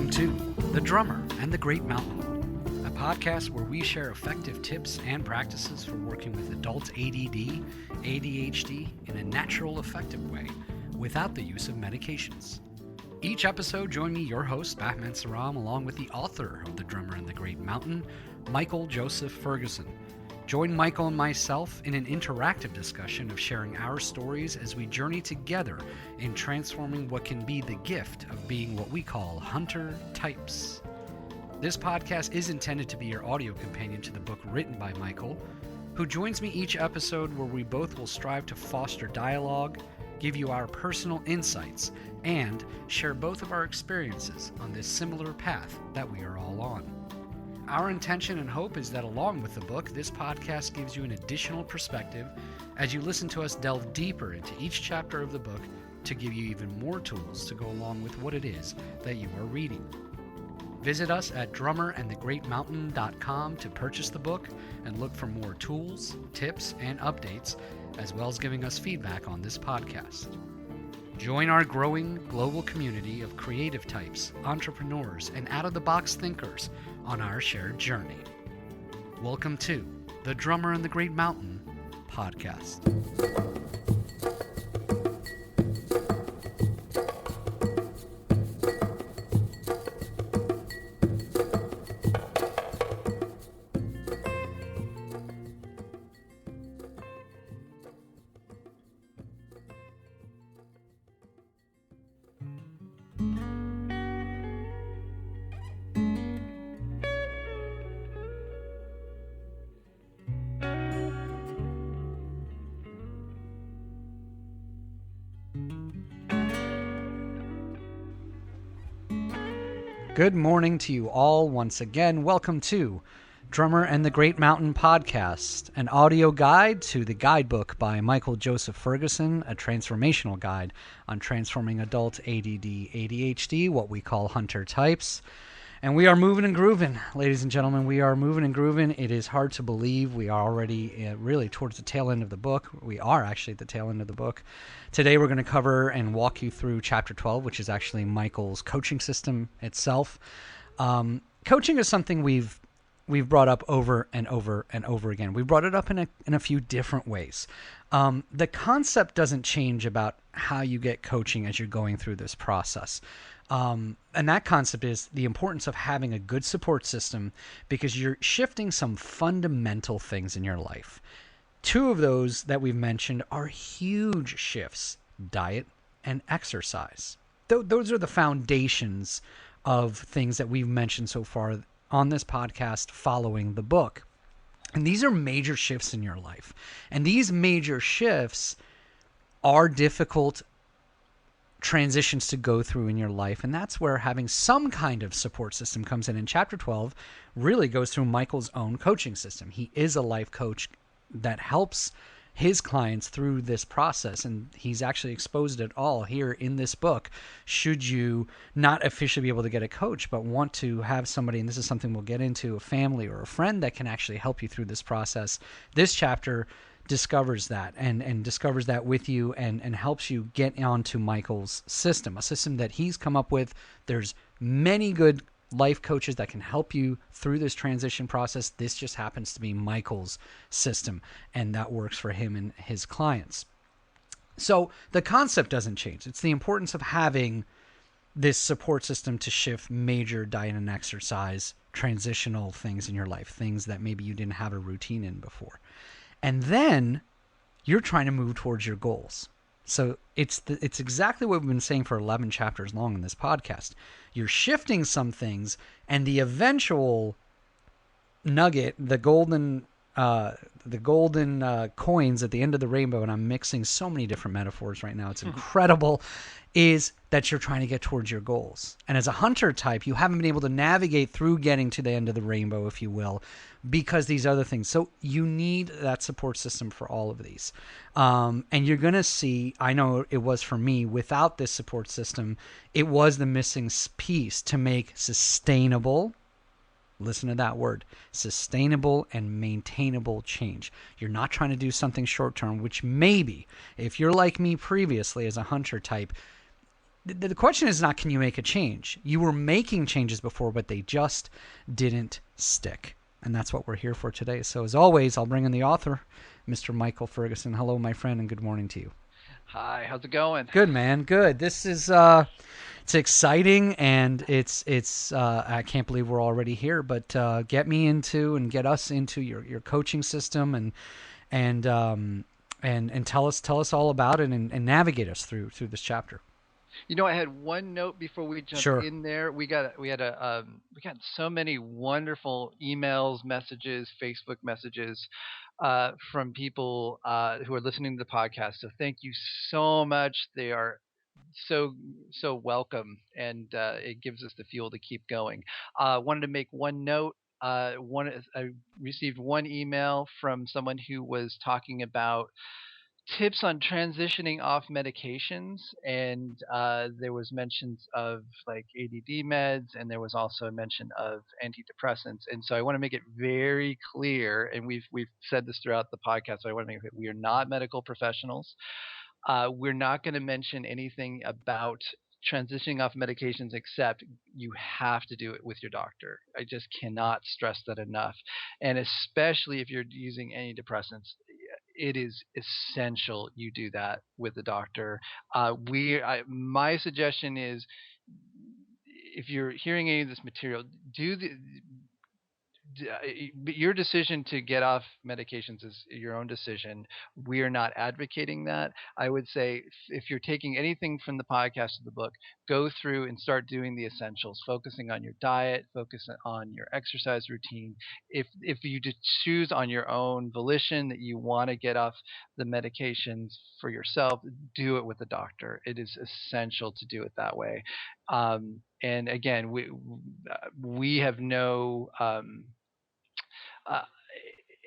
Welcome to The Drummer and the Great Mountain, a podcast where we share effective tips and practices for working with adult ADD, ADHD in a natural, effective way without the use of medications. Each episode, join me, your host, Bahman Sarram, along with the author of The Drummer and the Great Mountain, Michael Joseph Ferguson. Join Michael and myself in an interactive discussion of sharing our stories as we journey together in transforming what can be the gift of being what we call hunter types. This podcast is intended to be your audio companion to the book written by Michael, who joins me each episode where we both will strive to foster dialogue, give you our personal insights, and share both of our experiences on this similar path that we are all on. Our intention and hope is that along with the book, this podcast gives you an additional perspective as you listen to us delve deeper into each chapter of the book to give you even more tools to go along with what it is that you are reading. Visit us at drummerandthegreatmountain.com to purchase the book and look for more tools, tips, and updates, as well as giving us feedback on this podcast. Join our growing global community of creative types, entrepreneurs, and out-of-the-box thinkers on our shared journey. Welcome to The Drummer and the Great Mountain podcast. Good morning to you all once again. Welcome to Drummer and the Great Mountain podcast, an audio guide to the Guidebook by Michael Joseph Ferguson, a transformational guide on transforming adult ADD, ADHD, what we call hunter types. And we are moving and grooving, ladies and gentlemen. We are moving and grooving. It is hard to believe we are already really towards the tail end of the book. We are actually at the tail end of the book. Today we're going to cover and walk you through Chapter 12, which is actually Michael's coaching system itself. Coaching is something we've brought up over and over and over again. We've brought it up in a few different ways. The concept doesn't change about how you get coaching as you're going through this process. And that concept is the importance of having a good support system because you're shifting some fundamental things in your life. Two of those that we've mentioned are huge shifts: diet and exercise. Those are the foundations of things that we've mentioned so far on this podcast following the book. And these are major shifts in your life. And these major shifts are difficult transitions to go through in your life, and that's where having some kind of support system comes in. And Chapter 12 really goes through Michael's own coaching system. He is a life coach that helps his clients through this process, and he's actually exposed it all here in this book. Should you not officially be able to get a coach, but want to have somebody, and this is something we'll get into, a family or a friend that can actually help you through this process, this chapter discovers that and discovers that with you and helps you get onto Michael's system, a system that he's come up with. There's many good life coaches that can help you through this transition process. This just happens to be Michael's system, and that works for him and his clients. So the concept doesn't change. It's the importance of having this support system to shift major diet and exercise, transitional things in your life, things that maybe you didn't have a routine in before. And then you're trying to move towards your goals. So it's exactly what we've been saying for 11 chapters long in this podcast. You're shifting some things, and the eventual nugget, the golden coins at the end of the rainbow, and I'm mixing so many different metaphors right now, it's incredible, is that you're trying to get towards your goals. And as a hunter type, you haven't been able to navigate through getting to the end of the rainbow, if you will, because these other things. So you need that support system for all of these. And you're going to see, I know it was for me, without this support system, it was the missing piece to make sustainable, listen to that word, sustainable and maintainable change. You're not trying to do something short term, which maybe, if you're like me previously as a hunter type, the question is not can you make a change. You were making changes before, but they just didn't stick. And that's what we're here for today. So as always, I'll bring in the author, Mr. Michael Ferguson. Hello, my friend, and good morning to you. Hi, how's it going? Good, man. Good. This is it's exciting, and it's I can't believe we're already here. But get me into and get us into your coaching system, and and tell us all about it, and navigate us through this chapter. I had one note before we jump Sure. in there. We got so many wonderful emails, messages, Facebook messages from people who are listening to the podcast. So thank you so much. They are so welcome, and it gives us the fuel to keep going. Wanted to make one note. I received one email from someone who was talking about tips on transitioning off medications, and there was mentions of like ADD meds, and there was also a mention of antidepressants. And so I want to make it very clear, and we've said this throughout the podcast. So I want to make it we are not medical professionals. We're not going to mention anything about transitioning off medications except you have to do it with your doctor. I just cannot stress that enough. And especially if you're using antidepressants, it is essential you do that with the doctor. My suggestion is if you're hearing any of this material, do the your decision to get off medications is your own decision. We are not advocating that. I would say if you're taking anything from the podcast or the book, go through and start doing the essentials, focusing on your diet, focus on your exercise routine. If you choose on your own volition that you want to get off the medications for yourself, do it with a doctor. It is essential to do it that way. And again, we have no uh,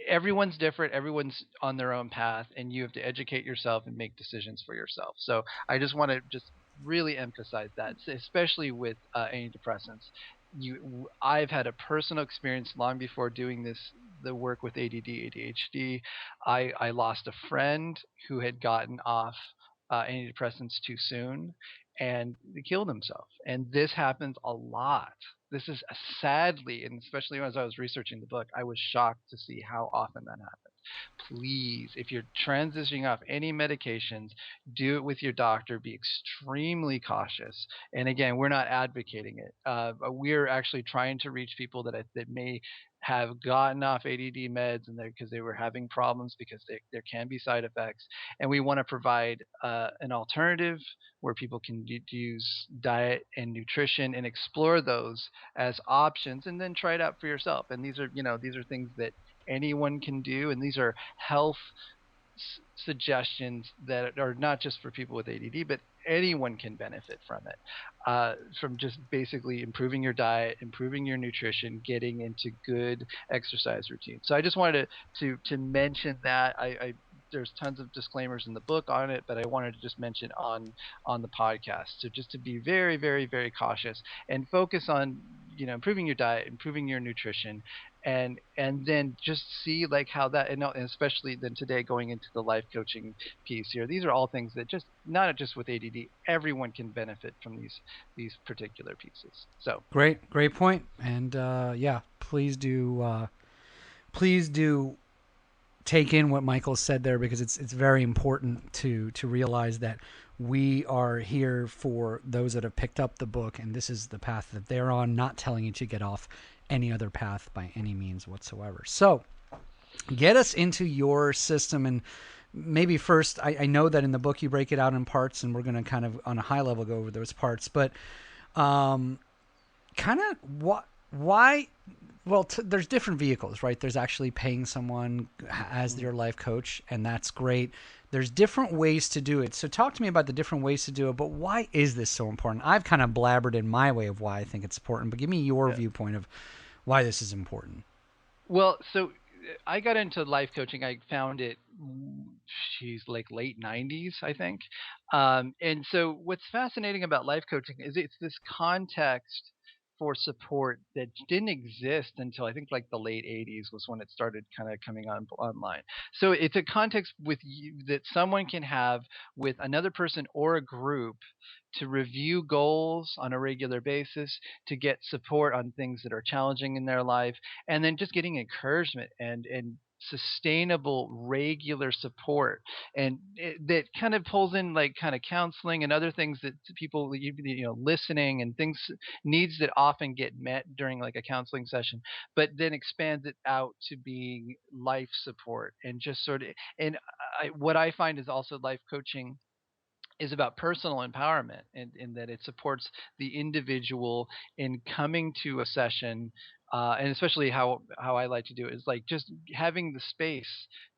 everyone's different. Everyone's on their own path, and you have to educate yourself and make decisions for yourself. So I just want to just really emphasize that, especially with antidepressants. I've had a personal experience long before doing the work with ADD, ADHD. I lost a friend who had gotten off antidepressants too soon and he killed himself. And this happens a lot. This is sadly, and especially as I was researching the book, I was shocked to see how often that happens. Please, if you're transitioning off any medications, do it with your doctor. Be extremely cautious. And again, we're not advocating it. We're actually trying to reach people that may have gotten off ADD meds and because they were having problems because there can be side effects, and we want to provide an alternative where people can use diet and nutrition and explore those as options and then try it out for yourself. And these are things that anyone can do, and these are health suggestions that are not just for people with ADD, but anyone can benefit from it. From just basically improving your diet, improving your nutrition, getting into good exercise routines. So I just wanted to mention that. There's tons of disclaimers in the book on it, but I wanted to just mention on the podcast. So just to be very, very, very cautious and focus on improving your diet, improving your nutrition, and then just see like how that, and especially then today going into the life coaching piece here. These are all things that just not just with ADD, everyone can benefit from these particular pieces. So Great point. And yeah, please do take in what Michael said there, because it's very important to realize that we are here for those that have picked up the book, and this is the path that they're on, not telling you to get off any other path by any means whatsoever. So get us into your system, and maybe first, I know that in the book you break it out in parts, and we're going to kind of on a high level go over those parts, but um, kind of why well, there's different vehicles, right? There's actually paying someone as your life coach, and that's great. There's different ways to do it. So talk to me about the different ways to do it, but why is this so important? I've kind of blabbered in my way of why I think it's important, but give me your yeah. viewpoint of why this is important. Well, so I got into life coaching. I found it, she's like late 90s, I think. And so what's fascinating about life coaching is it's this context for support that didn't exist until I think like the late 80s was when it started kind of coming on online. So it's a context with you that someone can have with another person or a group to review goals on a regular basis, to get support on things that are challenging in their life, and then just getting encouragement and sustainable regular support, and that kind of pulls in like kind of counseling and other things that people listening and things, needs that often get met during like a counseling session, but then expands it out to being life support and just sort of, and what I find is also life coaching is about personal empowerment, and in that it supports the individual in coming to a session, and especially how I like to do it is like just having the space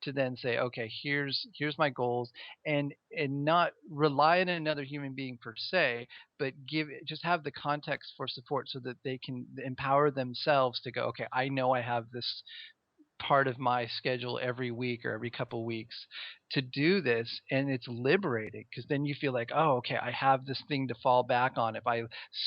to then say, okay, here's my goals, and not rely on another human being per se, but just have the context for support so that they can empower themselves to go, okay, I know I have this part of my schedule every week or every couple weeks to do this, and it's liberating because then you feel like, oh, okay, I have this thing to fall back on if I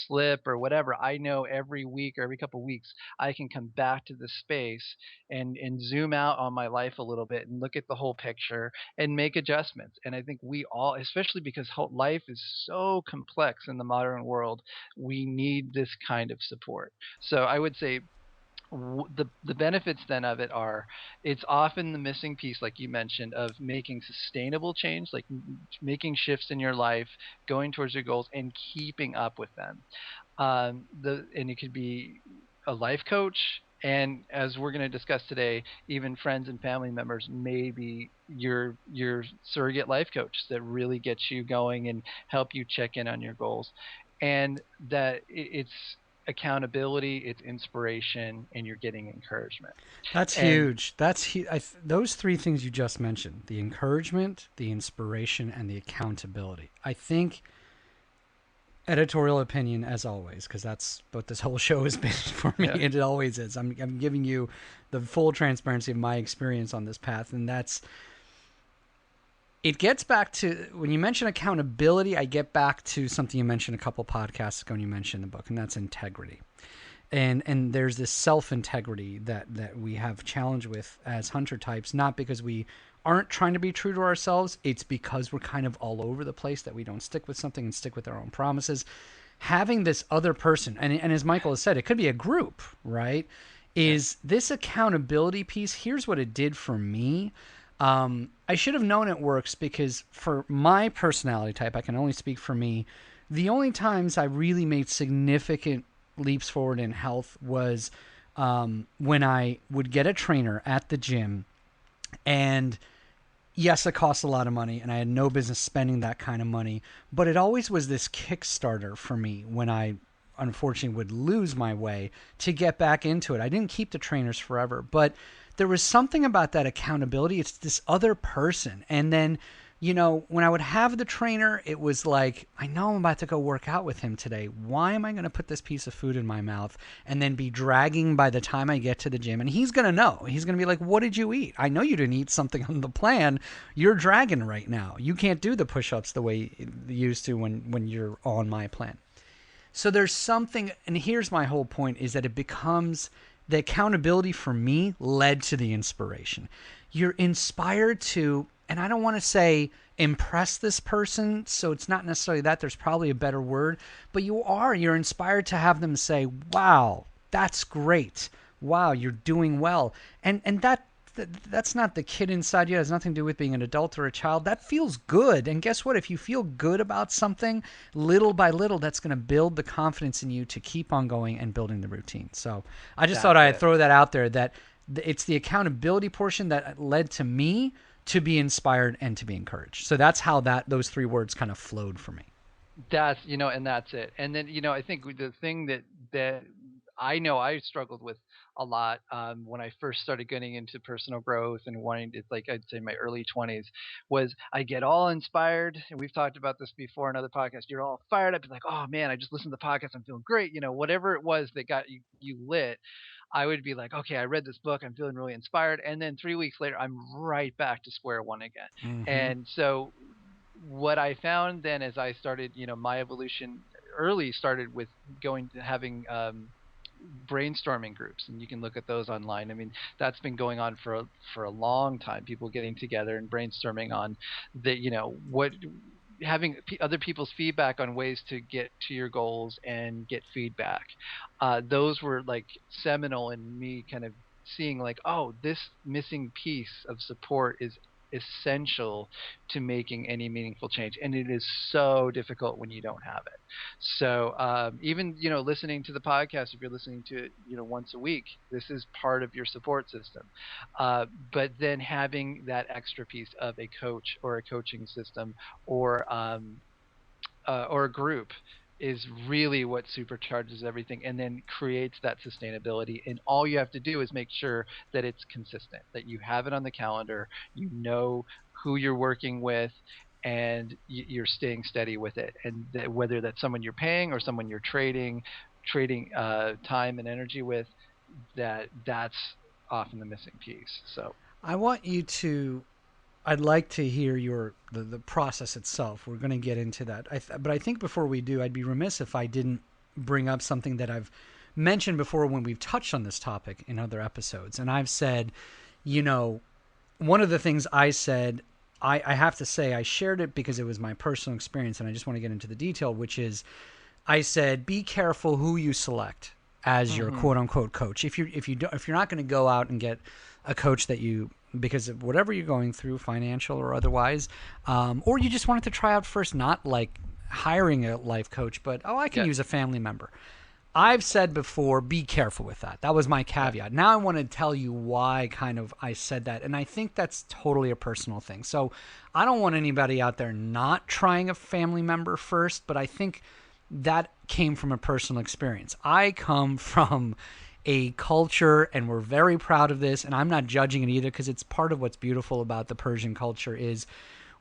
slip or whatever. I know every week or every couple weeks I can come back to this space and zoom out on my life a little bit and look at the whole picture and make adjustments. And I think we all, especially because life is so complex in the modern world, we need this kind of support. So I would say the benefits then of it are, it's often the missing piece like you mentioned of making sustainable change, like making shifts in your life, going towards your goals and keeping up with them. And it could be a life coach, and as we're going to discuss today, even friends and family members may be your surrogate life coach that really gets you going and help you check in on your goals, and that it's accountability, it's inspiration, and you're getting encouragement. That's And huge. Those three things you just mentioned: the encouragement, the inspiration, and the accountability. I think editorial opinion, as always, because that's what this whole show has been for me, yeah, and it always is. I'm giving you the full transparency of my experience on this path, and it gets back to when you mention accountability. I get back to something you mentioned a couple podcasts ago, and you mentioned in the book, and that's integrity. And there's this self-integrity that we have challenge with as hunter types, not because we aren't trying to be true to ourselves. It's because we're kind of all over the place, that we don't stick with something and stick with our own promises. Having this other person, and as Michael has said, it could be a group, right? yeah, Is this accountability piece? Here's what it did for me. I should have known it works because for my personality type, I can only speak for me. The only times I really made significant leaps forward in health was when I would get a trainer at the gym, and yes, it costs a lot of money, and I had no business spending that kind of money, but it always was this Kickstarter for me when I unfortunately would lose my way to get back into it. I didn't keep the trainers forever, but there was something about that accountability. It's this other person. And then, when I would have the trainer, it was like, I know I'm about to go work out with him today. Why am I going to put this piece of food in my mouth and then be dragging by the time I get to the gym? And he's going to know. He's going to be like, what did you eat? I know you didn't eat something on the plan. You're dragging right now. You can't do the push-ups the way you used to when you're on my plan. So there's something, and here's my whole point, is that it becomes the accountability for me led to the inspiration. You're inspired to, and I don't want to say impress this person, so it's not necessarily that, there's probably a better word, but you're inspired to have them say, wow, that's great. Wow, you're doing well. And that's not the kid inside you. It has nothing to do with being an adult or a child. That feels good. And guess what? If you feel good about something, little by little, that's going to build the confidence in you to keep on going and building the routine. So I just thought that's I'd it. throw that out there, that it's the accountability portion that led to me to be inspired and to be encouraged. So that's how those three words kind of flowed for me. That's, and that's it. And then, I think the thing that I know I struggled with a lot, when I first started getting into personal growth and wanting to, like I'd say my early 20s, was I get all inspired. And we've talked about this before in other podcasts. You're all fired up. You're like, oh man, I just listened to the podcast. I'm feeling great. Whatever it was that got you lit, I would be like, okay, I read this book. I'm feeling really inspired. And then 3 weeks later, I'm right back to square one again. Mm-hmm. And so what I found then as I started, my evolution early started with going to having brainstorming groups, and you can look at those online. I mean, that's been going on for a long time. People getting together and brainstorming on the, what, having other people's feedback on ways to get to your goals and get feedback. Those were like seminal in me kind of seeing like, oh, this missing piece of support is essential to making any meaningful change, and it is so difficult when you don't have it. So even listening to the podcast, if you're listening to it once a week, this is part of your support system. But then having that extra piece of a coach or a coaching system, or a group, is really what supercharges everything and then creates that sustainability. And all you have to do is make sure that it's consistent, that you have it on the calendar, you know who you're working with, and you're staying steady with it. And whether that's someone you're paying or someone you're trading time and energy with, that's often the missing piece. So I want you to. I'd like to hear the process itself. We're going to get into that, but I think before we do, I'd be remiss if I didn't bring up something that I've mentioned before when we've touched on this topic in other episodes. And I've said, you know, one of the things I said, I have to say, I shared it because it was my personal experience, and I just want to get into the detail, which is, I said, be careful who you select as your hmm quote unquote coach. If you're not going to go out and get a coach that you, because of whatever you're going through, financial or otherwise, or you just wanted to try out first, not like hiring a life coach, but I can yeah, use a family member. I've said before, be careful with that. That was my yeah, caveat. Now I want to tell you why kind of I said that. And I think that's totally a personal thing. So I don't want anybody out there not trying a family member first, but I think that came from a personal experience. I come from a culture, and we're very proud of this, and I'm not judging it either because it's part of what's beautiful about the Persian culture is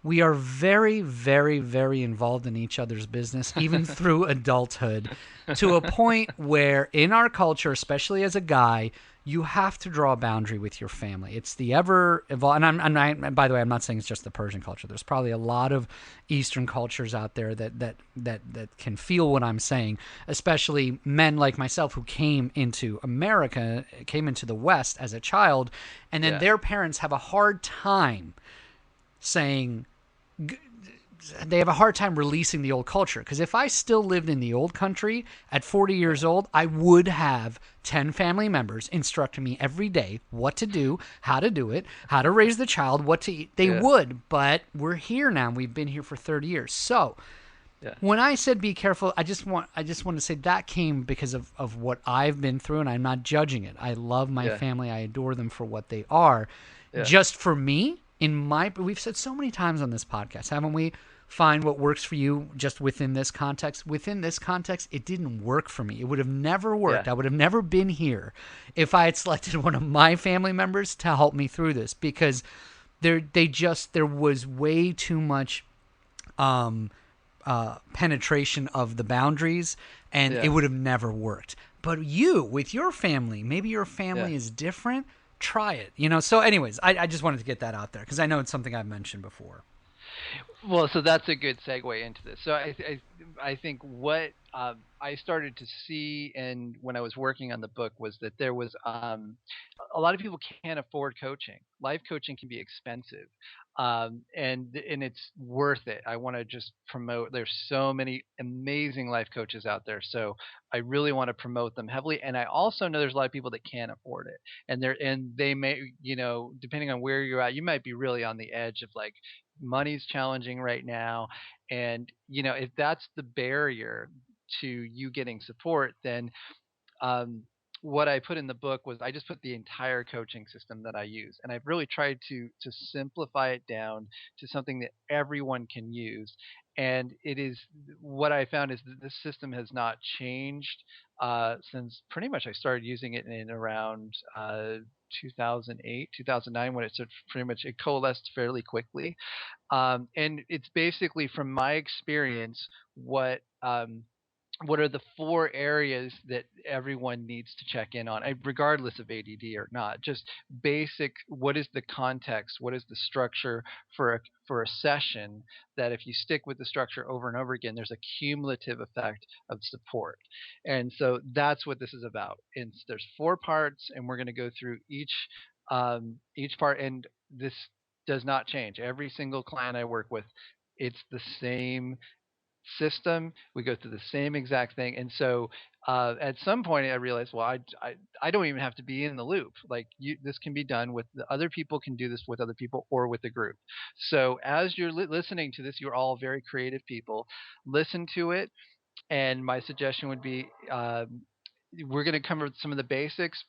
we are very, very, very involved in each other's business, even through adulthood, to a point where in our culture, especially as a guy, you have to draw a boundary with your family. It's the ever evolving. And by the way, I'm not saying it's just the Persian culture. There's probably a lot of Eastern cultures out there that can feel what I'm saying, especially men like myself who came into America, came into the West as a child, and then yeah, their parents have a hard time saying, they have a hard time releasing the old culture. Because if I still lived in the old country at 40 years yeah, old, I would have 10 family members instructing me every day what to do, how to do it, how to raise the child, what to eat. They yeah, would, but we're here now. We've been here for 30 years. So yeah, when I said be careful, I just want to say that came because of what I've been through, and I'm not judging it. I love my yeah, family. I adore them for what they are. yeah, Just for me, we've said so many times on this podcast, haven't we? Find what works for you just within this context. Within this context, it didn't work for me. It would have never yeah, worked. I would have never been here if I had selected one of my family members to help me through this, because there was way too much um, penetration of the boundaries, and it yeah, would have never worked. But you, with your family, maybe your yeah. family is different. Try it, So, anyways, I just wanted to get that out there because I know it's something I've mentioned before. Well, so that's a good segue into this. So I think what I started to see, and when I was working on the book, was that there was a lot of people can't afford coaching. Life coaching can be expensive, and it's worth it. I want to just promote. There's so many amazing life coaches out there, so I really want to promote them heavily. And I also know there's a lot of people that can't afford it, and they may, depending on where you're at, you might be really on the edge of like money's challenging right now, and if that's the barrier to you getting support, then um, what I put in the book was I just put the entire coaching system that I use, and I've really tried to simplify it down to something that everyone can use. And it is what I found is that this system has not changed since pretty much I started using it in around 2008, 2009, when pretty much it coalesced fairly quickly. And it's basically from my experience what what are the 4 areas that everyone needs to check in on, regardless of ADD or not? Just basic. What is the context? What is the structure for a session? That if you stick with the structure over and over again, there's a cumulative effect of support. And so that's what this is about. And there's 4 parts, and we're going to go through each part. And this does not change. Every single client I work with, it's the same system. We go through the same exact thing. And so at some point, I realized, well, I don't even have to be in the loop. Like this can be done with the other people, can do this with other people or with a group. So as you're listening to this, you're all very creative people. Listen to it, and my suggestion would be, we're going to cover some of the basics.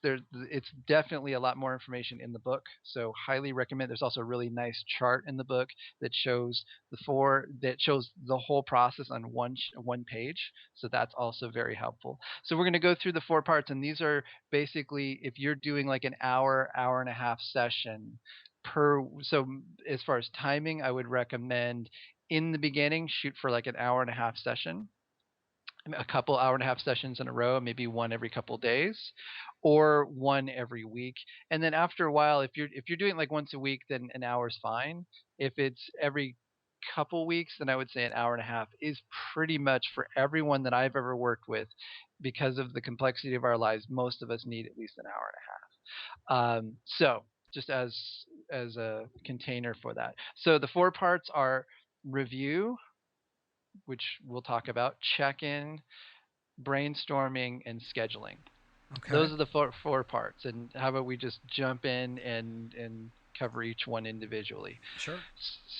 It's definitely a lot more information in the book, so highly recommend. There's also a really nice chart in the book that shows that shows the whole process on one page. So that's also very helpful. So we're going to go through the 4 parts, and these are basically if you're doing like an hour and a half session per. So as far as timing, I would recommend in the beginning shoot for like an hour and a half session, a couple hour and a half sessions in a row, maybe one every couple days, or one every week. And then after a while, if you're doing it like once a week, then an hour is fine. If it's every couple weeks, then I would say an hour and a half is pretty much for everyone that I've ever worked with. Because of the complexity of our lives, most of us need at least an hour and a half. So just as a container for that. So the 4 parts are review, which we'll talk about, check in, brainstorming, and scheduling. Okay. Those are the 4 parts. And how about we just jump in and cover each one individually? Sure.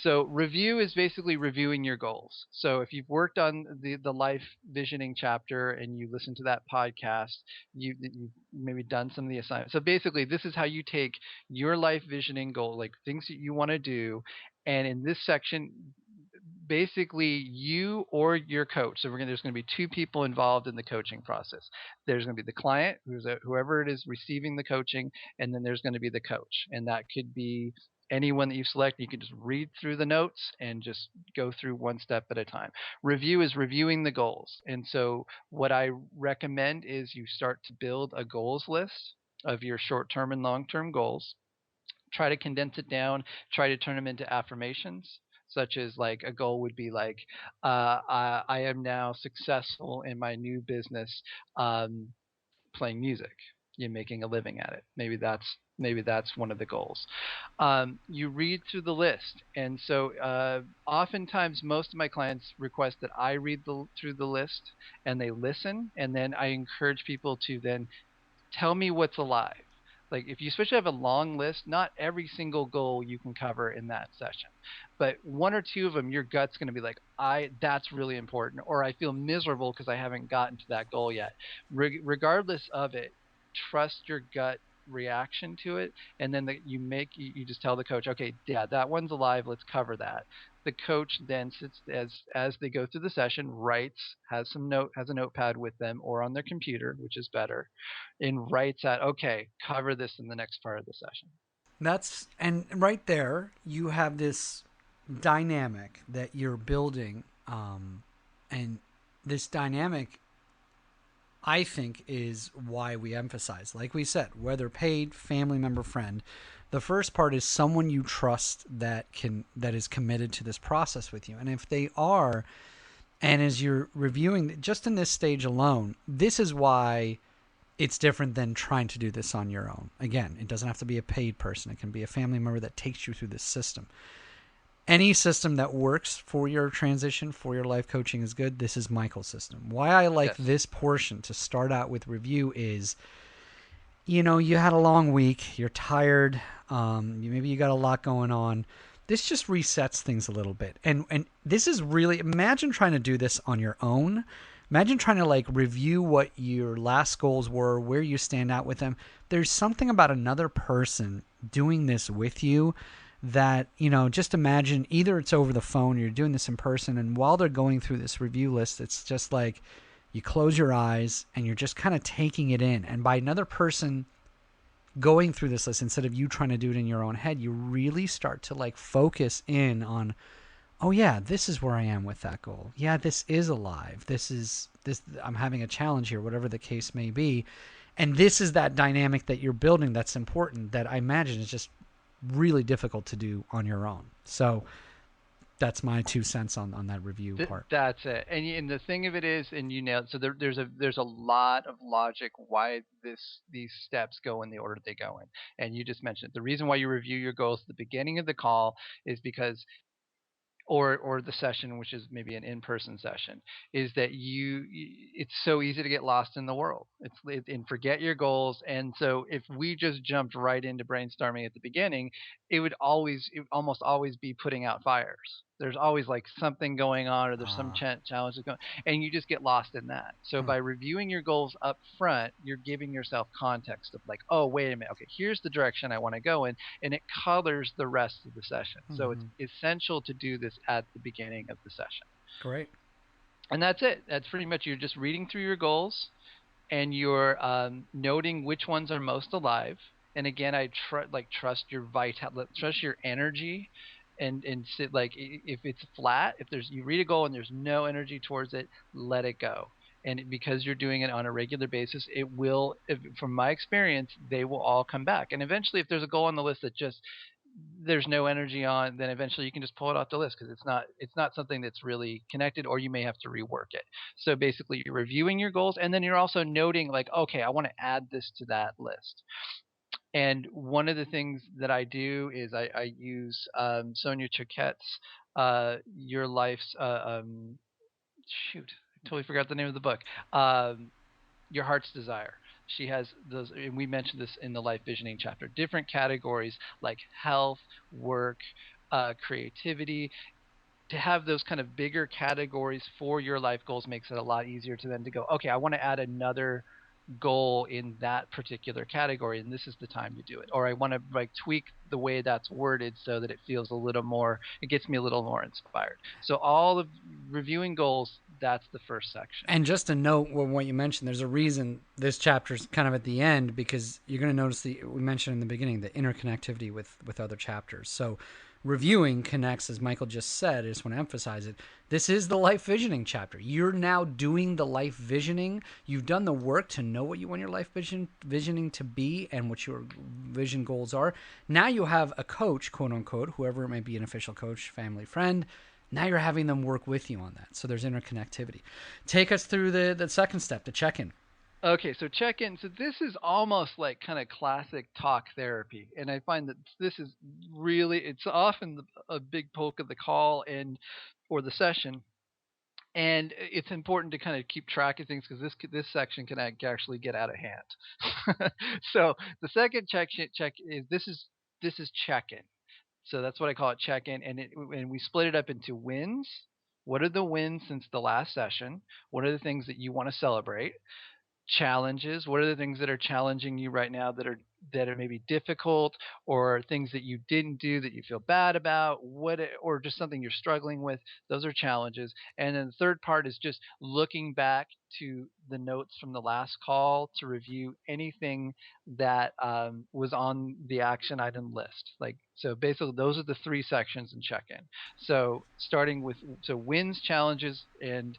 So review is basically reviewing your goals. So if you've worked on the life visioning chapter and you listen to that podcast, you've maybe done some of the assignments. So basically, this is how you take your life visioning goal, like things that you want to do, and in this section, basically you or your coach. So there's going to be 2 people involved in the coaching process. There's going to be the client, whoever it is receiving the coaching, and then there's going to be the coach. And that could be anyone that you select. You can just read through the notes and just go through one step at a time. Review is reviewing the goals. And so what I recommend is you start to build a goals list of your short-term and long-term goals. Try to condense it down, try to turn them into affirmations, such as like a goal would be like, I am now successful in my new business, um, playing music, you're making a living at it. Maybe that's one of the goals. You read through the list, and so oftentimes most of my clients request that I read through the list, and they listen, and then I encourage people to then tell me what's alive. Like if you especially have a long list, not every single goal you can cover in that session, but 1 or 2 of them, your gut's going to be like, that's really important, or I feel miserable because I haven't gotten to that goal yet. Regardless of it, trust your gut reaction to it, and then you just tell the coach, okay, yeah, that one's alive. Let's cover that. The coach then sits as they go through the session, writes, has a notepad with them or on their computer, which is better, and writes out, okay, cover this in the next part of the session. And right there, you have this dynamic that you're building. And this dynamic, I think, is why we emphasize, like we said, whether paid, family member, friend. The first part is someone you trust that is committed to this process with you. And if they are, and as you're reviewing, just in this stage alone, this is why it's different than trying to do this on your own. Again, it doesn't have to be a paid person. It can be a family member that takes you through this system. Any system that works for your transition, for your life coaching is good. This is Michael's system. Why I like Yes. this portion to start out with review is, you had a long week. You're tired. Maybe you got a lot going on. This just resets things a little bit. And this is really, imagine trying to do this on your own. Imagine trying to like review what your last goals were, where you stand out with them. There's something about another person doing this with you that, just imagine either it's over the phone or you're doing this in person. And while they're going through this review list, it's just like you close your eyes and you're just kind of taking it in. And by another person going through this list, instead of you trying to do it in your own head, you really start to like focus in on, oh yeah, this is where I am with that goal. Yeah, this is alive. This is I'm having a challenge here, whatever the case may be. And this is that dynamic that you're building that's important, that I imagine is just really difficult to do on your own. So that's my 2 cents on that review part. That's it. And the thing of it is, and you nailed. So there's a lot of logic why these steps go in the order they go in. And you just mentioned it. The reason why you review your goals at the beginning of the call is because or the session, which is maybe an in-person session, is that it's so easy to get lost in the world. And forget your goals. And so if we just jumped right into brainstorming at the beginning, it would almost always be putting out fires. There's always like something going on, or there's some challenges going, and you just get lost in that. So by reviewing your goals up front, you're giving yourself context of like, oh, wait a minute, okay, here's the direction I want to go in, and it colors the rest of the session. So it's essential to do this at the beginning of the session. Great. And that's it. That's pretty much, you're just reading through your goals, and you're noting which ones are most alive. And again, I trust your trust your energy, and sit, like, if it's flat, you read a goal and there's no energy towards it, let it go. And because you're doing it on a regular basis, it will, from my experience, they will all come back. And eventually, if there's a goal on the list that just there's no energy on, then eventually you can just pull it off the list, because it's not something that's really connected, or you may have to rework it. So basically, you're reviewing your goals, and then you're also noting, like, okay, I want to add this to that list. And one of the things that I do is I use Sonia Choquette's Your Life's shoot, I totally forgot the name of the book. Your Heart's Desire. She has those, and we mentioned this in the life visioning chapter, different categories like health, work, creativity. To have those kind of bigger categories for your life goals makes it a lot easier to then to go, okay, I want to add another goal in that particular category, and this is the time to do it. Or I want to like tweak the way that's worded so that it feels a little more, it gets me a little more inspired. So all of reviewing goals, that's the first section. And just a note, what you mentioned, there's a reason this chapter's kind of at the end, because you're going to notice we mentioned in the beginning, the interconnectivity with other chapters. So reviewing connects, as Michael just said. I just want to emphasize it. This is the life visioning chapter. You're now doing the life visioning. You've done the work to know what you want your life visioning to be and what your vision goals are. Now you have a coach, quote unquote, whoever it may be, an official coach, family, friend. Now you're having them work with you on that. So there's interconnectivity. Take us through the second step, the check-in. Okay, so check-in. So this is almost like kind of classic talk therapy, and I find that this is really, it's often a big poke of the call or the session, and it's important to kind of keep track of things, because this section can actually get out of hand. So the second check is this is check-in. So that's what I call it, check-in, and we split it up into wins. What are the wins since the last session? What are the things that you want to celebrate? Challenges. What are the things that are challenging you right now that are maybe difficult, or things that you didn't do that you feel bad about, or just something you're struggling with? Those are challenges. And then the third part is just looking back to the notes from the last call to review anything that was on the action item list. So basically those are the three sections in check-in. So starting with wins, challenges, and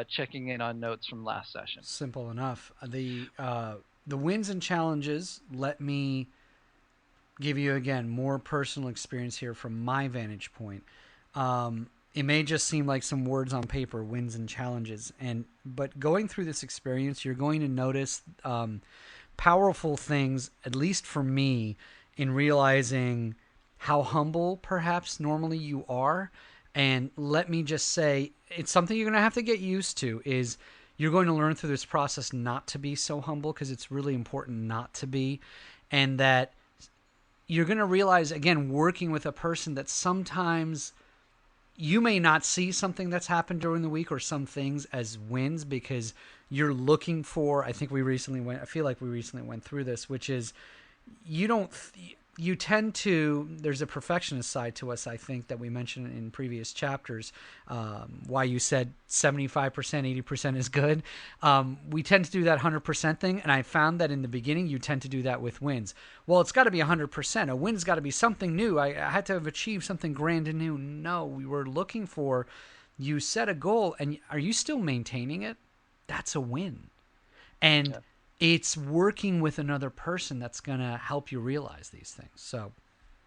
checking in on notes from last session. Simple enough. The wins and challenges, let me give you, again, more personal experience here from my vantage point. It may just seem like some words on paper, wins and challenges, but going through this experience, you're going to notice powerful things, at least for me, in realizing how humble perhaps normally you are. And let me just say, it's something you're going to have to get used to, is you're going to learn through this process not to be so humble, because it's really important not to be. And that you're going to realize, again, working with a person, that sometimes you may not see something that's happened during the week or some things as wins, because you're looking for, I feel like we recently went through this, which is you tend to, there's a perfectionist side to us, I think, that we mentioned in previous chapters, why you said 75%, 80% is good. We tend to do that 100% thing, and I found that in the beginning, you tend to do that with wins. Well, it's got to be 100%. A win's got to be something new. I had to have achieved something grand and new. No, we were looking for, you set a goal, and are you still maintaining it? that's a win. And Yeah. it's working with another person that's going to help you realize these things. So,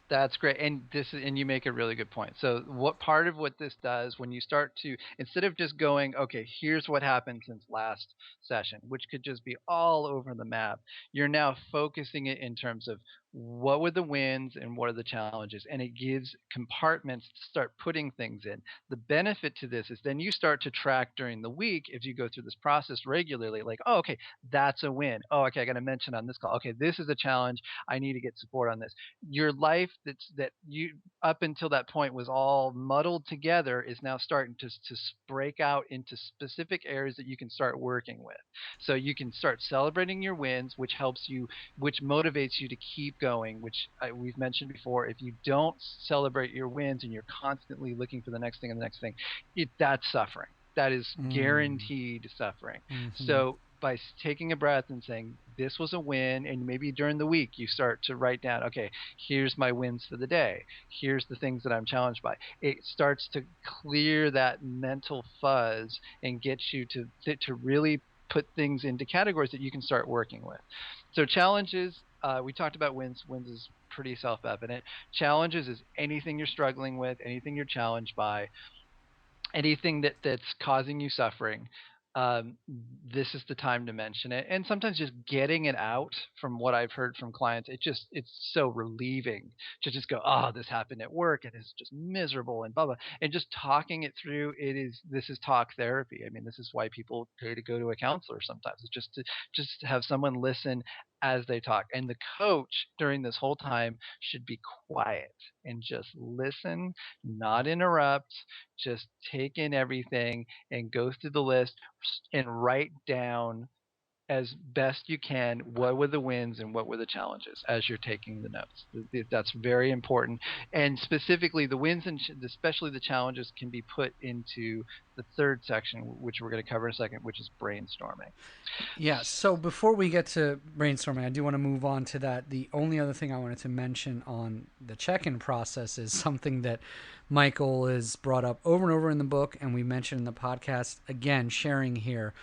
That's great. And you make a really good point. So what part of what this does when you start to, instead of just going, okay, here's what happened since last session, which could just be all over the map, you're now focusing it in terms of what were the wins and what are the challenges, and it gives compartments to start putting things in. The benefit to this is then you start to track during the week if you go through this process regularly, like, oh, okay, that's a win. Oh, okay, I got to mention on this call, okay, this is a challenge, I need to get support on this. Your life that you up until that point was all muddled together is now starting to break out into specific areas that you can start working with. So you can start celebrating your wins, which helps you, which motivates you to keep going, which we've mentioned before. If you don't celebrate your wins and you're constantly looking for the next thing and the next thing, that's suffering. That is guaranteed suffering. mm-hmm. So by taking a breath and saying this was a win, and maybe during the week you start to write down, okay, here's my wins for the day, here's the things that I'm challenged by, it starts to clear that mental fuzz and get you to really put things into categories that you can start working with. So challenges, we talked about wins is pretty self-evident. Challenges is anything you're struggling with, anything you're challenged by, anything that's causing you suffering. um, this is the time to mention it. And sometimes just getting it out, from what I've heard from clients, it's so relieving to just go, oh, this happened at work and it's just miserable and blah blah, and just talking it through. This is talk therapy. I mean, this is why people pay to go to a counselor sometimes. It's just to have someone listen as they talk, and the coach during this whole time should be quiet and just listen, not interrupt, just take in everything and go through the list and write down as best you can what were the wins and what were the challenges as you're taking the notes. That's very important. And specifically, the wins and especially the challenges can be put into the third section, which we're going to cover in a second, which is brainstorming. Yeah. So before we get to brainstorming, I do want to move on to that. The only other thing I wanted to mention on the check-in process is something that Michael has brought up over and over in the book, and we mentioned in the podcast. Again, sharing here.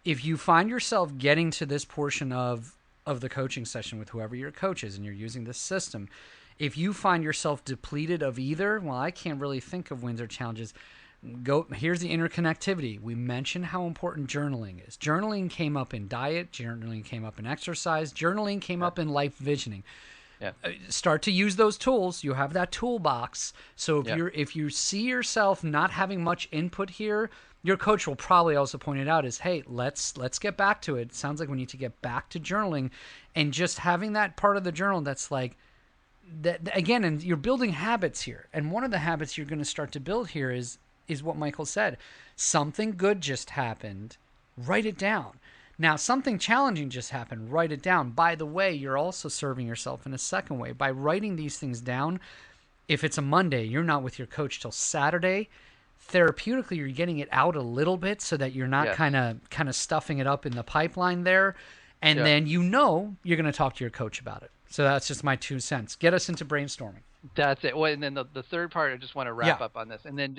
If you find yourself getting to this portion of the coaching session with whoever your coach is, and you're using this system, if you find yourself depleted of either, well, I can't really think of wins or challenges. Go, here's the interconnectivity. We mentioned how important journaling is. Journaling came up in diet, journaling came up in exercise, journaling came Yeah. up in life visioning. Yeah. Start to use those tools. You have that toolbox. So Yeah. if you see yourself not having much input here, your coach will probably also point it out as, hey, let's get back to it. It sounds like we need to get back to journaling, and just having that part of the journal that's like that again. And you're building habits here, and one of the habits you're going to start to build here is what Michael said. Something good just happened. Write it down. Now, something challenging just happened. Write it down. By the way, you're also serving yourself in a second way. By writing these things down, if it's a Monday, you're not with your coach till Saturday. Therapeutically, you're getting it out a little bit so that you're not Yes. kind of stuffing it up in the pipeline there. And Yeah. then you're going to talk to your coach about it. So that's just my 2 cents. Get us into brainstorming. That's it. Well, and then the third part, I just want to wrap Yeah. up on this. And then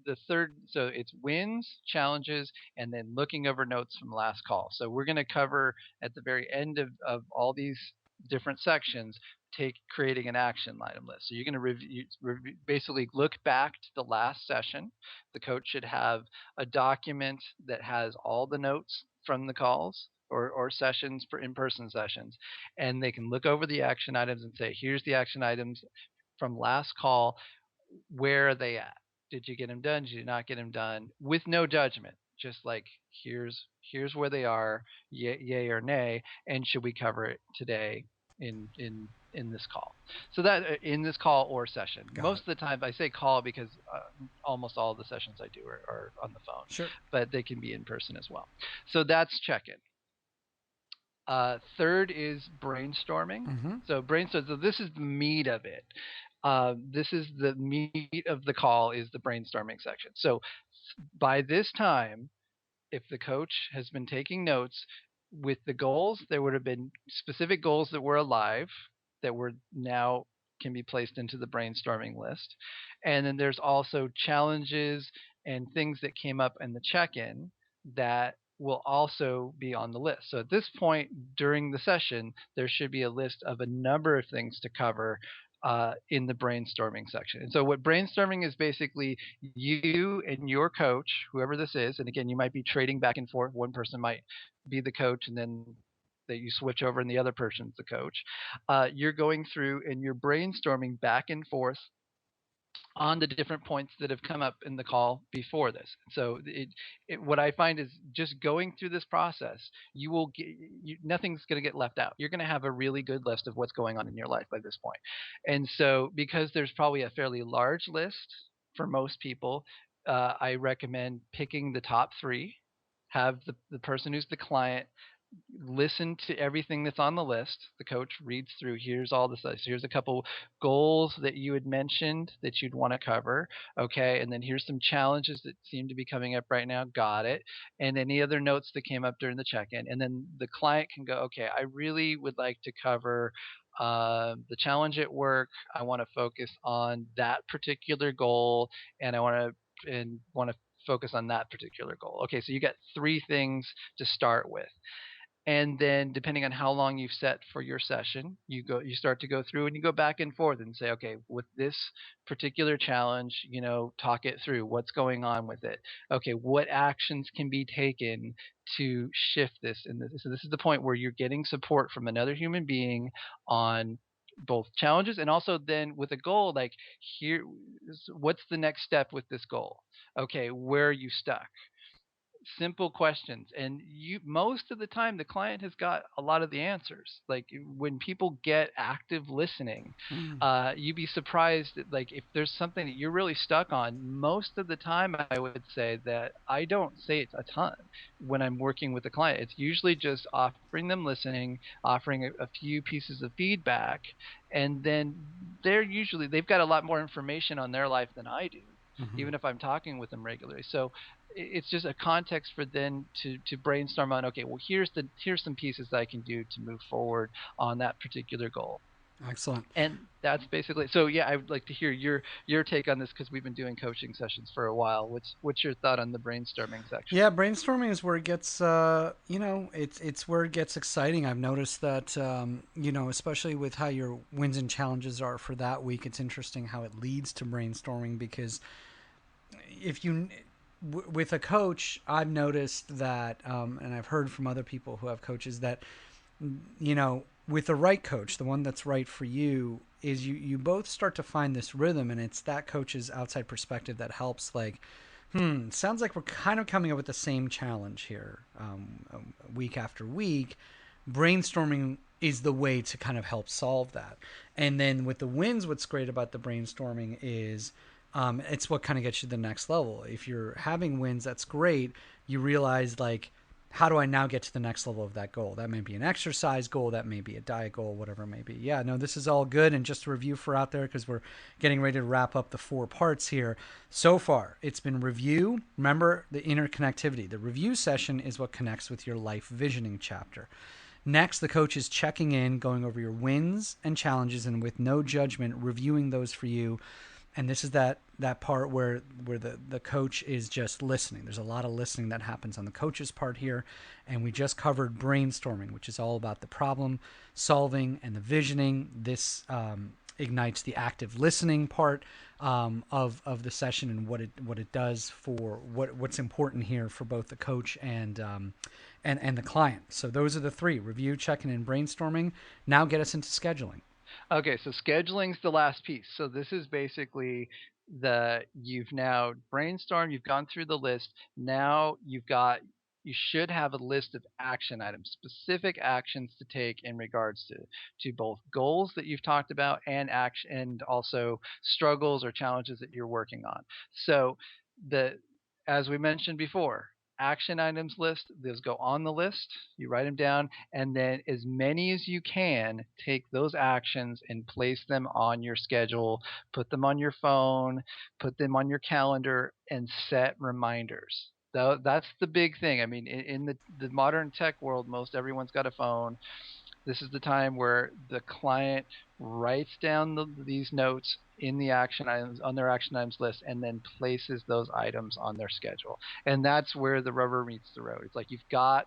the third, so it's wins, challenges, and then looking over notes from last call. So we're going to cover at the very end of all these different sections, creating an action item list. So you're going to basically look back to the last session. The coach should have a document that has all the notes from the calls or sessions for in-person sessions, and they can look over the action items and say, here's the action items from last call. Where are they at? Did you get them done? Did you not get them done? With no judgment, just like here's where they are, yay or nay, and should we cover it today in this call? So that in this call or session. Got Most it. of the time, I say call because almost all the sessions I do are on the phone, Sure. but they can be in person as well. So that's check-in. Third is brainstorming. Mm-hmm. So brainstorm. So this is the meat of it. This is the meat of the call, is the brainstorming section. So by this time, if the coach has been taking notes with the goals, there would have been specific goals that were alive that were now can be placed into the brainstorming list. And then there's also challenges and things that came up in the check-in that will also be on the list. So at this point during the session, there should be a list of a number of things to cover in the brainstorming section. And so what brainstorming is basically you and your coach, whoever this is, and again, you might be trading back and forth. One person might be the coach, and then that you switch over and the other person's the coach. You're going through and you're brainstorming back and forth on the different points that have come up in the call before this. So what I find is just going through this process, you will get nothing's going to get left out. You're going to have a really good list of what's going on in your life by this point. And so because there's probably a fairly large list for most people, I recommend picking the top three. Have the person who's the client listen to everything that's on the list. The coach reads through. Here's all the stuff. So here's a couple goals that you had mentioned that you'd want to cover. Okay, and then here's some challenges that seem to be coming up right now. Got it. And any other notes that came up during the check-in. And then the client can go, okay, I really would like to cover the challenge at work. I want to focus on that particular goal, and I want to focus on that particular goal. Okay, so you got three things to start with. And then depending on how long you've set for your session, you start to go through and you go back and forth and say, okay, with this particular challenge, talk it through. What's going on with it? Okay, what actions can be taken to shift this? And so this is the point where you're getting support from another human being on both challenges and also then with a goal, like, here, what's the next step with this goal? Okay, where are you stuck? Simple questions, and you most of the time the client has got a lot of the answers. Like, when people get active listening, Mm. you'd be surprised that, like, if there's something that you're really stuck on, most of the time I would say that I don't say it a ton when I'm working with a client. It's usually just offering them listening, offering a few pieces of feedback, and then they've got a lot more information on their life than I do, Hmm. even if I'm talking with them regularly. So it's just a context for then to brainstorm on, okay, well, here's some pieces that I can do to move forward on that particular goal. Excellent. And that's basically, so yeah, I would like to hear your take on this, because we've been doing coaching sessions for a while. What's your thought on the brainstorming section? Yeah, brainstorming is where it gets, it's where it gets exciting. I've noticed that, especially with how your wins and challenges are for that week, it's interesting how it leads to brainstorming because if you, with a coach, I've noticed that, and I've heard from other people who have coaches that, with the right coach, the one that's right for you, is you both start to find this rhythm, and it's that coach's outside perspective that helps, like, sounds like we're kind of coming up with the same challenge here, week after week. Brainstorming is the way to kind of help solve that. And then with the wins, what's great about the brainstorming is, it's what kind of gets you to the next level. If you're having wins, that's great. You realize, like, how do I now get to the next level of that goal? That may be an exercise goal, that may be a diet goal, whatever it may be. Yeah, no, this is all good. And just to review for out there, because we're getting ready to wrap up the 4 parts here. So far, it's been review. Remember the interconnectivity. The review session is what connects with your life visioning chapter. Next, the coach is checking in, going over your wins and challenges, and with no judgment, reviewing those for you. And this is that part where the coach is just listening. There's a lot of listening that happens on the coach's part here. And we just covered brainstorming, which is all about the problem solving and the visioning. This ignites the active listening part, of the session, and what it does for what's important here for both the coach and the client. So those are the three: review, checking, and brainstorming. Now get us into scheduling. Okay, so scheduling's the last piece. So this is basically you've now brainstormed, you've gone through the list. Now you should have a list of action items, specific actions to take in regards to both goals that you've talked about and action, and also struggles or challenges that you're working on. So the as we mentioned before, action items list, those go on the list, you write them down, and then as many as you can, take those actions and place them on your schedule, put them on your phone, put them on your calendar, and set reminders. That's the big thing. I mean, in the modern tech world, most everyone's got a phone. This is the time where the client writes down these notes in the action items on their action items list and then places those items on their schedule. And that's where the rubber meets the road. It's like you've got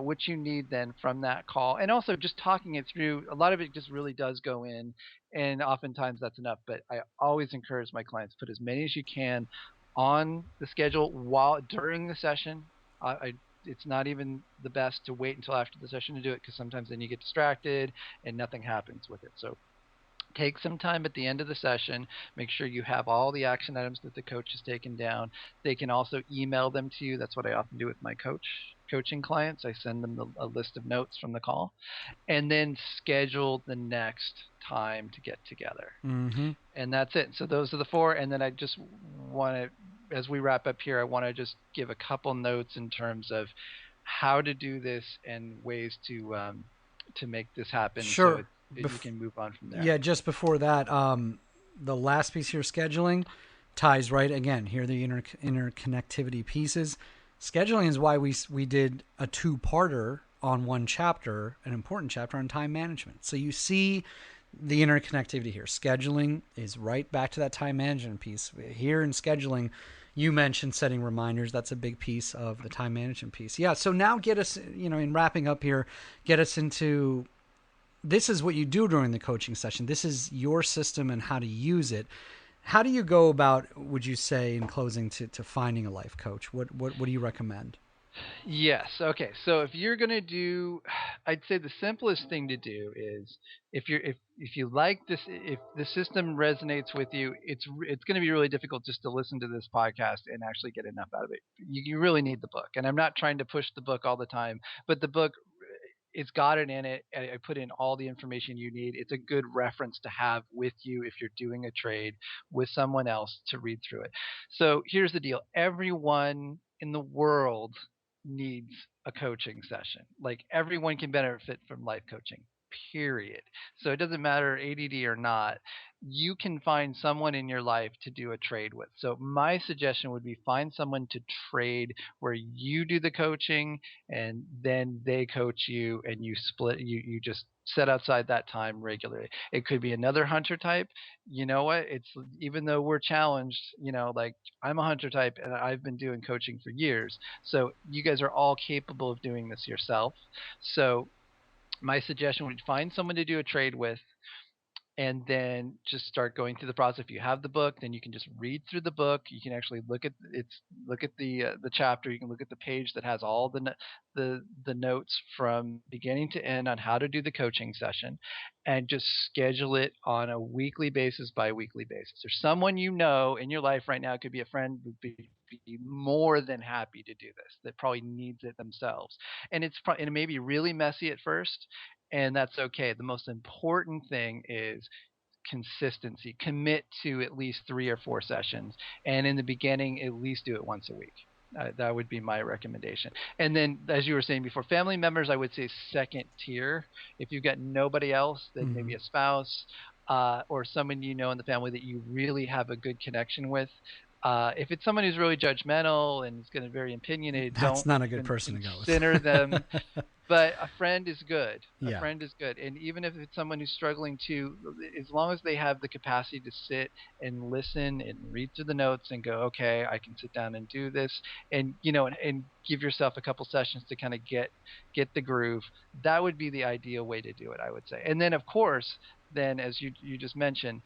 what you need then from that call, and also just talking it through. A lot of it just really does go in, and oftentimes that's enough, but I always encourage my clients, put as many as you can on the schedule while during the session. I It's not even the best to wait until after the session to do it, because sometimes then you get distracted and nothing happens with it. So take some time at the end of the session. Make sure you have all the action items that the coach has taken down. They can also email them to you. That's what I often do with my coaching clients. I send them a list of notes from the call, and then schedule the next time to get together. Mm-hmm. And that's it. So those are the four. And then I just want to, as we wrap up here, I want to just give a couple notes in terms of how to do this and ways to make this happen, so Sure. you can move on from there. Yeah, just before that, the last piece here, scheduling, ties right again. Here are the interconnectivity pieces. Scheduling is why we did a two-parter on one chapter, an important chapter on time management. So you see the interconnectivity here. Scheduling is right back to that time management piece. Here in scheduling, you mentioned setting reminders. That's a big piece of the time management piece. Yeah. So now get us, in wrapping up here, get us into, this is what you do during the coaching session. This is your system and how to use it. How do you go about, would you say, in closing, to finding a life coach? What do you recommend? Yes. Okay. So if you're gonna do, I'd say the simplest thing to do is, if you like this, if the system resonates with you, it's going to be really difficult just to listen to this podcast and actually get enough out of it. You really need the book, and I'm not trying to push the book all the time, but the book, it's got it in it. I put in all the information you need. It's a good reference to have with you if you're doing a trade with someone else to read through it. So here's the deal: everyone in the world needs a coaching session. Like, everyone can benefit from life coaching. Period. So it doesn't matter ADD or not. You can find someone in your life to do a trade with. So my suggestion would be, find someone to trade where you do the coaching and then they coach you, and you split, you just set outside that time regularly. It could be another hunter type. You know what, it's, even though we're challenged, like, I'm a hunter type and I've been doing coaching for years, so you guys are all capable of doing this yourself. So my suggestion would, find someone to do a trade with, and then just start going through the process. If you have the book, then you can just read through the book. You can actually look at the chapter. You can look at the page that has all the notes from beginning to end on how to do the coaching session, and just schedule it on a weekly basis, bi-weekly basis. There's someone in your life right now, it could be a friend, would be more than happy to do this, that probably needs it themselves. And and it may be really messy at first, and that's okay. The most important thing is consistency. Commit to at least 3 or 4 sessions, and in the beginning, at least do it once a week. That would be my recommendation. And then, as you were saying before, family members, I would say second tier. If you've got nobody else, then Mm-hmm. maybe a spouse, or someone in the family that you really have a good connection with. If it's someone who's really judgmental and is going to be very opinionated, That's don't not a good even person to go consider them. with. But a friend is good. A Yeah. friend is good. And even if it's someone who's struggling to, as long as they have the capacity to sit and listen and read through the notes and go, okay, I can sit down and do this, and and give yourself a couple sessions to kind of get the groove. That would be the ideal way to do it, I would say. And then, of course, then, as you just mentioned,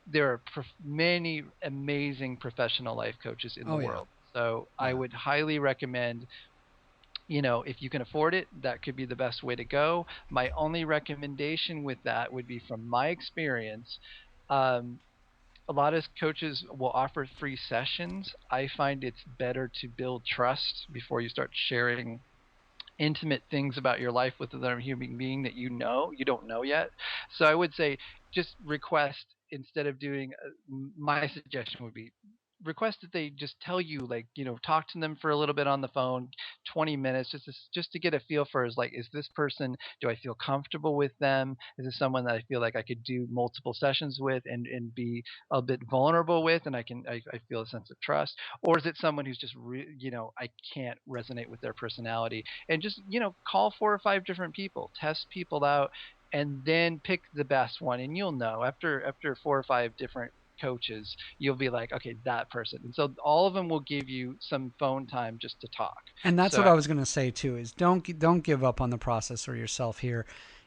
there are many amazing professional life coaches in the Oh yeah. world. So I Yeah. would highly recommend, if you can afford it, that could be the best way to go. My only recommendation with that would be, from my experience, um, a lot of coaches will offer free sessions. I find it's better to build trust before you start sharing intimate things about your life with another human being that you don't know yet. So I would say, just request, instead of doing, my suggestion would be, request that they just tell you, like, talk to them for a little bit on the phone, 20 minutes, just to get a feel for, is this person, do I feel comfortable with them? Is this someone that I feel like I could do multiple sessions with and be a bit vulnerable with, and I feel a sense of trust? Or is it someone who's just I can't resonate with their personality? And just call 4 or 5 different people, test people out, and then pick the best one. And you'll know after 4 or 5 different coaches, you'll be like, okay, that person. And so all of them will give you some phone time just to talk. And that's So what I was going to say too, is don't give up on the process or yourself here.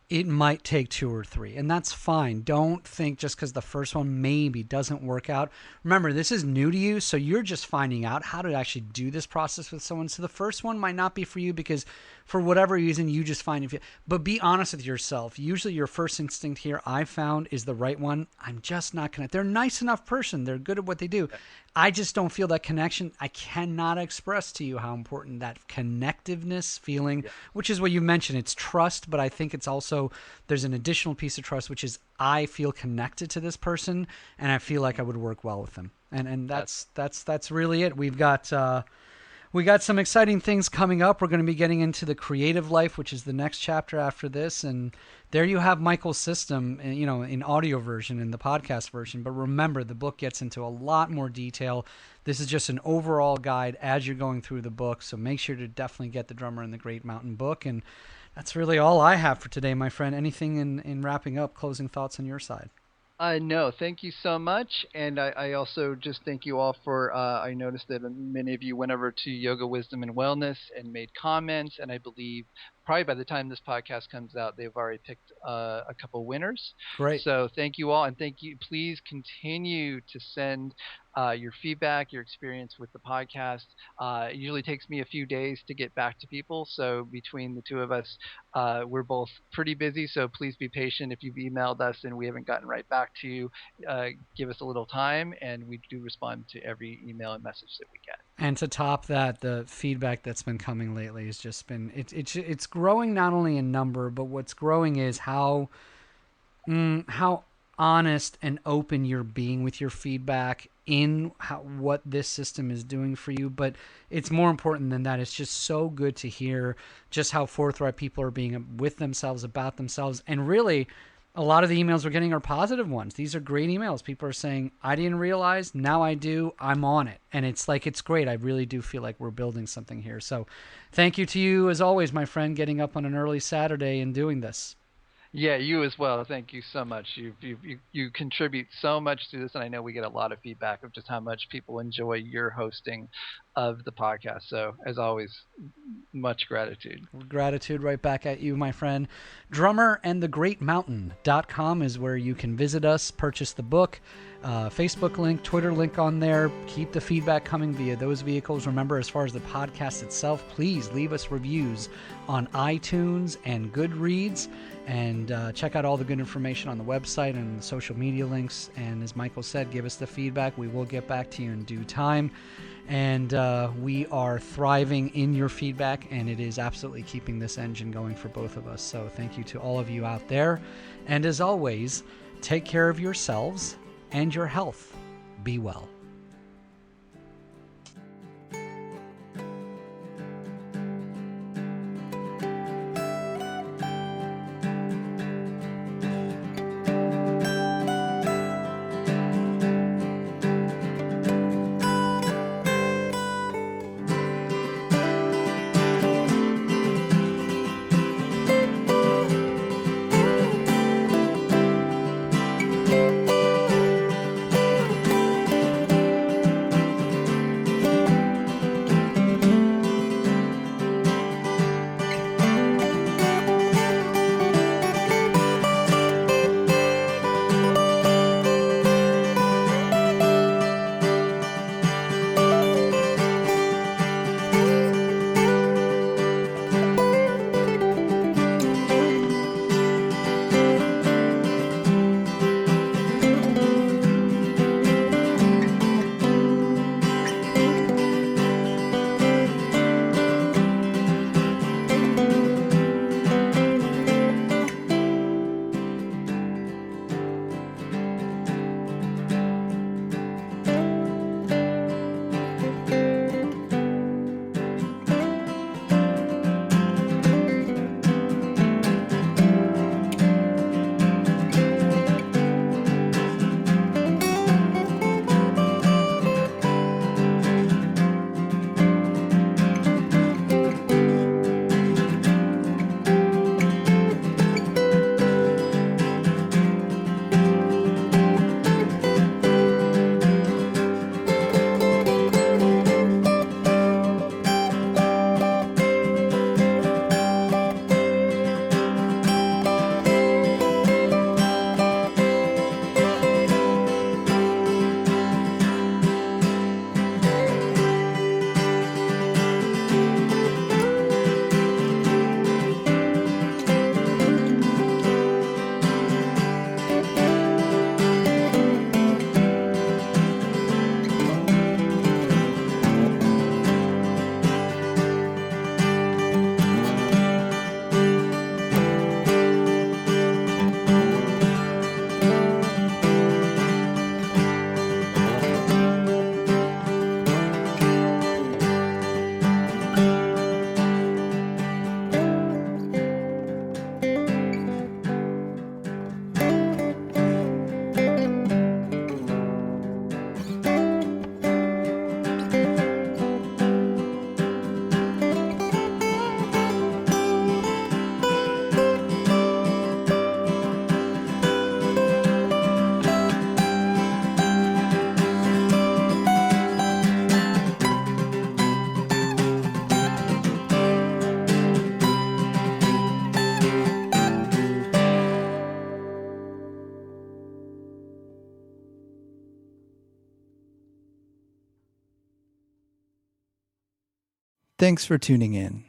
It might take 2 or 3, and that's fine. Don't think just because the first one maybe doesn't work out. Remember, this is new to you, so you're just finding out how to actually do this process with someone. So the first one might not be for you because for whatever reason you just find it. But be honest with yourself. Usually your first instinct here, I found, is the right one. I'm just not going to. They're a nice enough person. They're good at what they do. I just don't feel that connection. I cannot express to you how important that connectiveness feeling, which is what you mentioned. It's trust, but I think it's also, there's an additional piece of trust, which is I feel connected to this person and I feel like I would work well with them. And that's really it. We got some exciting things coming up. We're going to be getting into the creative life, which is the next chapter after this. And there you have Michael's system, in audio version, in the podcast version. But remember, the book gets into a lot more detail. This is just an overall guide as you're going through the book. So make sure to definitely get The Drummer and the Great Mountain book. And that's really all I have for today, my friend. Anything in wrapping up, closing thoughts on your side? No, thank you so much. And I also just thank you all for, I noticed that many of you went over to Yoga Wisdom and Wellness and made comments. And I believe probably by the time this podcast comes out, they've already picked a couple winners. Great. So thank you all. And thank you. Please continue to send your feedback, your experience with the podcast. It usually takes me a few days to get back to people. So between the two of us, we're both pretty busy. So please be patient. If you've emailed us and we haven't gotten right back to you, give us a little time, and we do respond to every email and message that we get. And to top that, the feedback that's been coming lately has just been, it's growing not only in number, but what's growing is how honest and open you're being with your feedback in what this system is doing for you. But it's more important than that. It's just so good to hear just how forthright people are being with themselves, about themselves. And really, a lot of the emails we're getting are positive ones. These are great emails. People are saying, I didn't realize, now I do, I'm on it. And it's great. I really do feel like we're building something here. So thank you to you, as always, my friend, getting up on an early Saturday and doing this. Yeah, you as well. Thank you so much. You contribute so much to this, and I know we get a lot of feedback of just how much people enjoy your hosting of the podcast. So, as always, much gratitude. Gratitude right back at you, my friend. DrummerandTheGreatMountain.com is where you can visit us, purchase the book. Facebook link, Twitter link on there. Keep the feedback coming via those vehicles. Remember, as far as the podcast itself, please leave us reviews on iTunes and Goodreads, and check out all the good information on the website and the social media links. And as Michael said, give us the feedback. We will get back to you in due time. And we are thriving in your feedback, and it is absolutely keeping this engine going for both of us. So thank you to all of you out there. And as always, take care of yourselves and your health. Be well. Thanks for tuning in.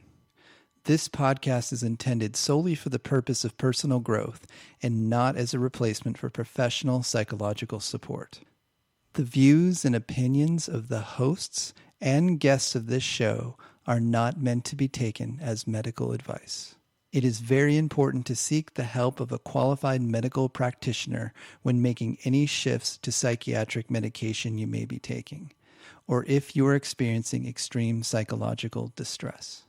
This podcast is intended solely for the purpose of personal growth and not as a replacement for professional psychological support. The views and opinions of the hosts and guests of this show are not meant to be taken as medical advice. It is very important to seek the help of a qualified medical practitioner when making any shifts to psychiatric medication you may be taking, or if you are experiencing extreme psychological distress.